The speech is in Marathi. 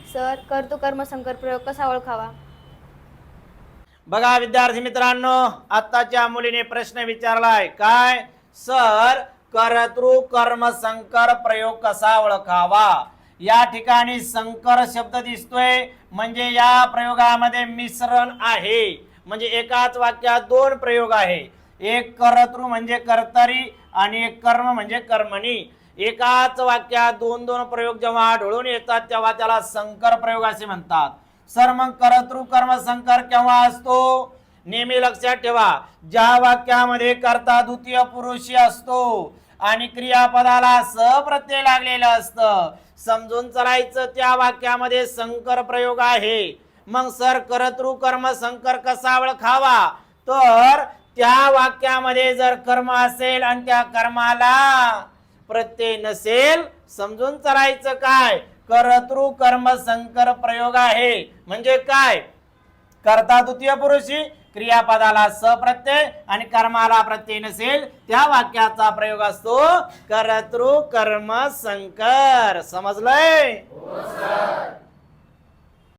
सर, कर्तृ कर्म संकर प्रयोग कसा ओळखावा? बघा विद्यार्थी मित्रांनो, आत्ताच्या मुलीने प्रश्न विचारलाय काय, सर कर्तृ कर्म संकर प्रयोग कसा ओळखावा? या ठिकाणी संकर शब्द दिसतोय, म्हणजे या प्रयोगामध्ये मिश्रण आहे, म्हणजे एकाच वाक्यात दोन प्रयोग आहे, एक कर्तृ म्हणजे कर्तरी आणि एक कर्म म्हणजे कर्मणी. एकाच वाक्यात दोन दोन प्रयोग जेव्हा आढळून येतात तेव्हा त्याला संकर प्रयोग असे म्हणतात. सर मग कर्तृ कर्म संकर केव्हा असतो? नेहमी लक्षात ठेवा, ज्या वाक्यामध्ये कर्ता द्वितीय पुरुषी असतो आणि क्रियापदाला स प्रत्यय लागलेलं असतं, समजून चालायचं त्या वाक्यामध्ये संकर प्रयोग आहे. मग सर कर्तृ कर्म संकर कसा ओळखावा? तर त्या वाक्यामध्ये जर कर्म असेल आणि त्या कर्माला प्रत्यय नसेल, समजून चालायचं काय, कर्तृ कर्म संकर प्रयोग आहे. म्हणजे काय, कर्ता द्वितीय पुरुषी, क्रियापदाला स प्रत्यय आणि कर्माला प्रत्यय नसेल, त्या वाक्याचा प्रयोग असतो कर्तृ कर्म संकर. समजलंय? हो सर.